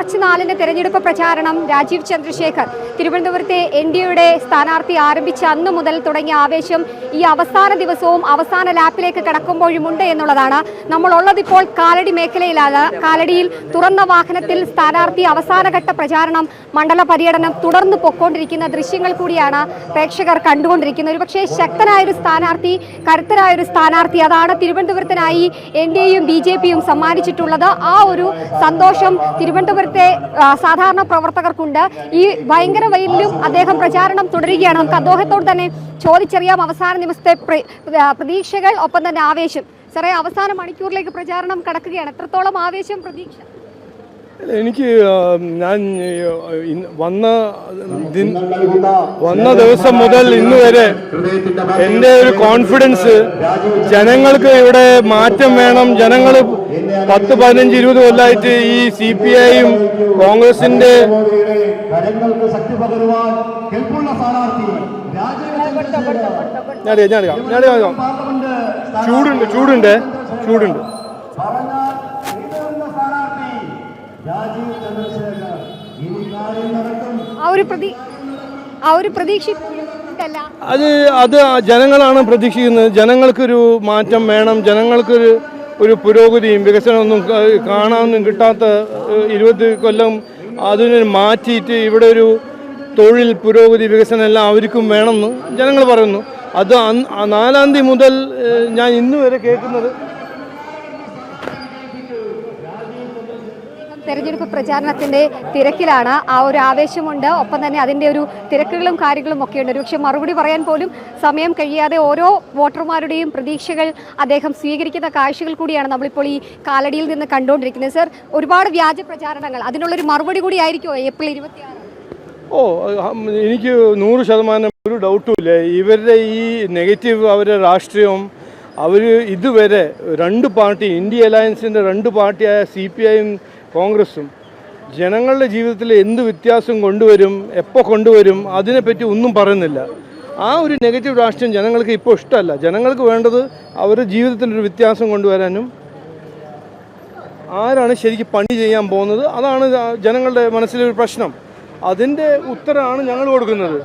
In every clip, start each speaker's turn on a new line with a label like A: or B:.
A: March 4-ന് തെരഞ്ഞെടുപ്പ് പ്രചാരണം രാജീവ് ചന്ദ്രശേഖർ തിരുവനന്തപുരത്തെ എൻഡിഎയുടെ സ്ഥാനാർത്ഥി ആരംഭിച്ച അന്നു മുതൽ തുടങ്ങിയ ആവേശം ഈ അവസാന ദിവസവും അവസാന ലാപ്പിലേക്ക് കടക്കുമ്പോഴുമുണ്ട് എന്നുള്ളതാണ്. നമ്മളുള്ളതിപ്പോൾ കാലടി മേഖലയിലാണ്. കാലടിയിൽ തുറന്ന വാഹനത്തിൽ സ്ഥാനാർത്ഥി അവസാനഘട്ട പ്രചാരണം മണ്ഡല പര്യടനം തുടർന്ന് പൊക്കോണ്ടിരിക്കുന്ന ദൃശ്യങ്ങൾ കൂടിയാണ് പ്രേക്ഷകർ കണ്ടുകൊണ്ടിരിക്കുന്നത്. ഒരുപക്ഷെ ശക്തനായൊരു സ്ഥാനാർത്ഥി, കരുത്തരായൊരു സ്ഥാനാർത്ഥി, അതാണ് തിരുവനന്തപുരത്തിനായി എൻഡിഎയും ബിജെപിയും സമ്മാനിച്ചിട്ടുള്ളത്. ആ ഒരു സന്തോഷം തിരുവനന്തപുരത്തെ സാധാരണ പ്രവർത്തകർക്കുണ്ട്. ഈ ഭയങ്കര വെയിലും അദ്ദേഹം പ്രചാരണം തുടരുകയാണ്. നമുക്ക് അദ്ദേഹത്തോട് തന്നെ ചോദിച്ചറിയാം അവസാന ദിവസത്തെ പ്രതീക്ഷകൾ, ഒപ്പം തന്നെ ആവേശം. സാറേ, അവസാന മണിക്കൂറിലേക്ക് പ്രചാരണം കടക്കുകയാണ്. എത്രത്തോളം ആവേശം, പ്രതീക്ഷ?
B: എനിക്ക് ഞാൻ വന്ന ദിവസം മുതൽ ഇന്ന് വരെ എൻ്റെ ഒരു കോൺഫിഡൻസ്, ജനങ്ങൾക്ക് ഇവിടെ മാറ്റം വേണം. ജനങ്ങൾ 10, 15, 20 കൊല്ലമായിട്ട് ഈ CPIയും കോൺഗ്രസിന്റെ ചൂടുണ്ട് അത് ജനങ്ങളാണ് പ്രതീക്ഷിക്കുന്നത്. ജനങ്ങൾക്കൊരു മാറ്റം വേണം, ജനങ്ങൾക്കൊരു പുരോഗതിയും വികസനമൊന്നും കാണാനൊന്നും കിട്ടാത്ത 20 കൊല്ലം അതിനെ മാറ്റിയിട്ട് ഇവിടെ ഒരു തൊഴിൽ, പുരോഗതി, വികസനം എല്ലാം അവർക്കും വേണമെന്ന് ജനങ്ങൾ പറയുന്നു. അത് 4-ാം തീയതി മുതൽ ഞാൻ ഇന്ന് വരെ കേൾക്കുന്നത്.
A: തെരഞ്ഞെടുപ്പ് പ്രചാരണത്തിന്റെ തിരക്കിലാണ്. ആ ഒരു ആവേശമുണ്ട്, ഒപ്പം തന്നെ അതിൻ്റെ ഒരു തിരക്കുകളും കാര്യങ്ങളും ഒക്കെയുണ്ട്. പക്ഷേ മറുപടി പറയാൻ പോലും സമയം കഴിയാതെ ഓരോ വോട്ടർമാരുടെയും പ്രതീക്ഷകൾ അദ്ദേഹം സ്വീകരിക്കുന്ന കാഴ്ചകൾ കൂടിയാണ് നമ്മളിപ്പോൾ ഈ കാലടിയിൽ നിന്ന് കണ്ടുകൊണ്ടിരിക്കുന്നത്. സർ, ഒരുപാട് വ്യാജ പ്രചാരണങ്ങൾ, അതിനുള്ളൊരു മറുപടി കൂടി ആയിരിക്കുമോ ഏപ്രിൽ 26?
B: എനിക്ക് 100% ഒരു ഡൗട്ടും ഇല്ല. ഇവരുടെ ഈ നെഗറ്റീവ്, അവരുടെ രാഷ്ട്രീയവും, അവർ ഇതുവരെ 2 പാർട്ടി, ഇന്ത്യ അലയൻസിൻ്റെ 2 പാർട്ടിയായ CPIയും കോൺഗ്രസും ജനങ്ങളുടെ ജീവിതത്തിൽ എന്ത് വ്യത്യാസം കൊണ്ടുവരും, എപ്പോൾ കൊണ്ടുവരും, അതിനെപ്പറ്റി ഒന്നും പറയുന്നില്ല. ആ ഒരു നെഗറ്റീവ് രാഷ്ട്രീയം ജനങ്ങൾക്ക് ഇപ്പോൾ ഇഷ്ടമല്ല. ജനങ്ങൾക്ക് വേണ്ടത് അവരുടെ ജീവിതത്തിലൊരു വ്യത്യാസം കൊണ്ടുവരാനും ആരാണ് ശരിക്കും പണി ചെയ്യാൻ പോകുന്നത്, അതാണ് ജനങ്ങളുടെ മനസ്സിലൊരു പ്രശ്നം. അതിൻ്റെ ഉത്തരമാണ് ഞങ്ങൾ കൊടുക്കുന്നത്.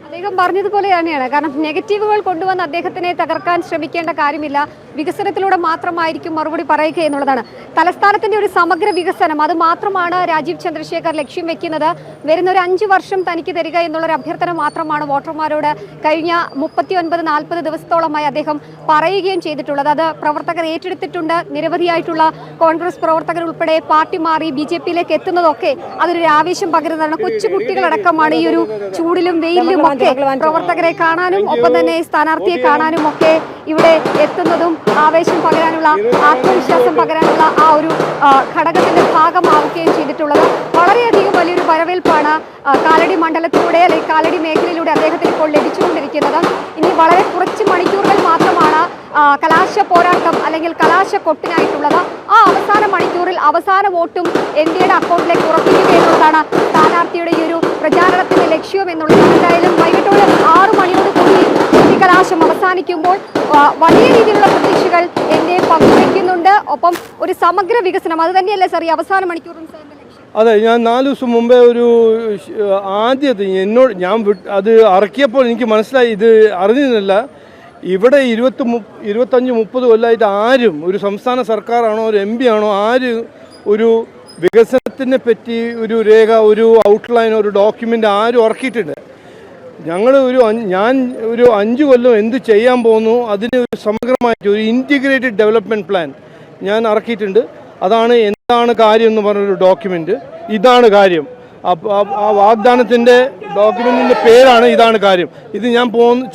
A: അദ്ദേഹം പറഞ്ഞതുപോലെ തന്നെയാണ്. കാരണം നെഗറ്റീവുകൾ കൊണ്ടുവന്ന് അദ്ദേഹത്തിനെ തകർക്കാൻ ശ്രമിക്കേണ്ട കാര്യമില്ല. വികസനത്തിലൂടെ മാത്രമായിരിക്കും മറുപടി പറയുക എന്നുള്ളതാണ്. തലസ്ഥാനത്തിന്റെ ഒരു സമഗ്ര വികസനം, അത് മാത്രമാണ് രാജീവ് ചന്ദ്രശേഖർ ലക്ഷ്യം വെക്കുന്നത്. വരുന്ന ഒരു 5 വർഷം തനിക്ക് തരിക എന്നുള്ളൊരു അഭ്യർത്ഥന മാത്രമാണ് വോട്ടർമാരോട് കഴിഞ്ഞ 39-40 ദിവസത്തോളമായി അദ്ദേഹം പറയുകയും ചെയ്തിട്ടുള്ളത്. അത് പ്രവർത്തകർ ഏറ്റെടുത്തിട്ടുണ്ട്. നിരവധിയായിട്ടുള്ള കോൺഗ്രസ് പ്രവർത്തകർ ഉൾപ്പെടെ പാർട്ടി മാറി BJPയിലേക്ക് എത്തുന്നതൊക്കെ അതൊരു ആവേശം പകരുന്നതാണ്. കൊച്ചുകുട്ടികളടക്കമാണ് ഈ ഒരു ചൂടിലും വെയിലും ഒക്കെ പ്രവർത്തകരെ കാണാനും ഒപ്പം തന്നെ സ്ഥാനാർത്ഥിയെ കാണാനും ഒക്കെ ഇവിടെ എത്തുന്നതും ആവേശം പകരാനുള്ള, ആത്മവിശ്വാസം പകരാനുള്ള ആ ഒരു ഘടകത്തിന്റെ ഭാഗമാവുകയും ചെയ്തിട്ടുള്ളത്. വളരെയധികം വലിയൊരു വരവേൽപ്പാണ് കാലടി മണ്ഡലത്തിലൂടെ, അല്ലെങ്കിൽ കാലടി മേഖലയിലൂടെ അദ്ദേഹത്തിന് ഇപ്പോൾ ലഭിച്ചുകൊണ്ടിരിക്കുന്നത്. ഇനി വളരെ കുറച്ച് മണിക്കൂറുകൾ മാത്രമാണ് കലാശ പോരാട്ടം അല്ലെങ്കിൽ കലാശ കൊട്ടിനായിട്ടുള്ളത്. ആ അവസാന മണിക്കൂറിൽ അവസാന വോട്ടും NDAയുടെ അക്കൗണ്ടിലേക്ക് ഉറപ്പിക്കുക എന്നുള്ളതാണ് സ്ഥാനാർത്ഥിയുടെ ഈ ഒരു പ്രചാരണത്തിന്റെ ലക്ഷ്യം എന്നുള്ളത്. എന്തായാലും വൈകിട്ടോടെ 6 മണിയോടുകൂടി കലാശം അവസാനിക്കുമ്പോൾ വലിയ രീതിയിലുള്ള പ്രതീക്ഷകൾ NDA പങ്കുവയ്ക്കുന്നുണ്ട്. ഒപ്പം ഒരു സമഗ്ര വികസനം, അത് തന്നെയല്ലേ സാർ ഈ അവസാന മണിക്കൂറും?
B: അതെ, ഞാൻ 4 ദിവസം മുമ്പേ ഒരു ആദ്യത്തെ അത് ഇറക്കിയപ്പോൾ എനിക്ക് മനസ്സിലായി, ഇത് അറിഞ്ഞില്ല. ഇവിടെ 25-30 കൊല്ലമായിട്ട് ആരും, ഒരു സംസ്ഥാന സർക്കാരാണോ ഒരു MP ആണോ, ആരും ഒരു വികസനത്തിനെ പറ്റി ഒരു രേഖ, ഒരു ഔട്ട്ലൈൻ, ഒരു ഡോക്യുമെൻ്റ് ആരും ഇറക്കിയിട്ടുണ്ട്. ഞാൻ ഒരു 5 കൊല്ലം എന്ത് ചെയ്യാൻ പോകുന്നു, അതിന് ഒരു സമഗ്രമായിട്ട് ഒരു ഇൻറ്റിഗ്രേറ്റഡ് ഡെവലപ്മെൻറ്റ് പ്ലാൻ ഞാൻ ഇറക്കിയിട്ടുണ്ട്. അതാണ് എന്താണ് കാര്യം എന്ന് പറഞ്ഞൊരു ഡോക്യുമെൻ്റ്. ഇതാണ് കാര്യം. ആ വാഗ്ദാനത്തിൻ്റെ ഡോക്യുമെൻറ്റിൻ്റെ പേരാണ് ഇതാണ് കാര്യം. ഇത് ഞാൻ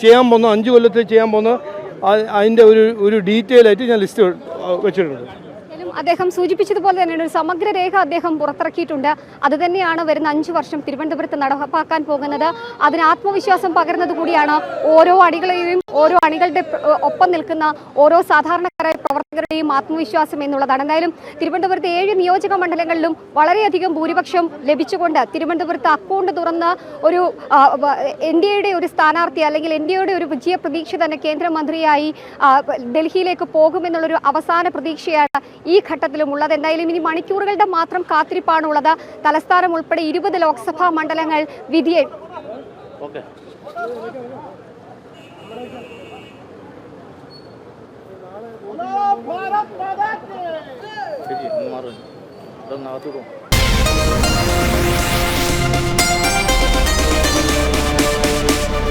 B: ചെയ്യാൻ പോകുന്ന 5 കൊല്ലത്തിൽ ചെയ്യാൻ പോകുന്ന അതിൻ്റെ ഒരു ഡീറ്റെയിൽ ആയിട്ട് ഞാൻ ലിസ്റ്റ് വെച്ചിട്ടുണ്ട്.
A: അദ്ദേഹം സൂചിപ്പിച്ചതുപോലെ തന്നെ ഒരു സമഗ്ര രേഖ അദ്ദേഹം പുറത്തിറക്കിയിട്ടുണ്ട്. അത് തന്നെയാണ് വരുന്ന 5 വർഷം തിരുവനന്തപുരത്ത് നടപ്പാക്കാൻ പോകുന്നത്. അതിന് ആത്മവിശ്വാസം പകരുന്നത് കൂടിയാണ് ഓരോ അണികളെയും, ഓരോ അണികളുടെ ഒപ്പം നിൽക്കുന്ന ഓരോ സാധാരണ പ്രവർത്തകരുടെയും ആത്മവിശ്വാസം എന്നുള്ളതാണ്. എന്തായാലും തിരുവനന്തപുരത്ത് 7 നിയോജക മണ്ഡലങ്ങളിലും വളരെയധികം ഭൂരിപക്ഷം ലഭിച്ചുകൊണ്ട് തിരുവനന്തപുരത്ത് അക്കൗണ്ട് തുറന്ന് ഒരു NDAയുടെ ഒരു സ്ഥാനാർത്ഥി അല്ലെങ്കിൽ NDAയുടെ ഒരു വിജയ പ്രതീക്ഷ തന്നെ കേന്ദ്രമന്ത്രിയായി ഡൽഹിയിലേക്ക് പോകുമെന്നുള്ളൊരു അവസാന പ്രതീക്ഷയാണ് ഈ ഘട്ടത്തിലും ഉള്ളത്. എന്തായാലും ഇനി മണിക്കൂറുകളുടെ മാത്രം കാത്തിരിപ്പാണുള്ളത്. തലസ്ഥാനം ഉൾപ്പെടെ 20 ലോക്സഭാ മണ്ഡലങ്ങൾ വിധിയെ
C: भारत माता की जय।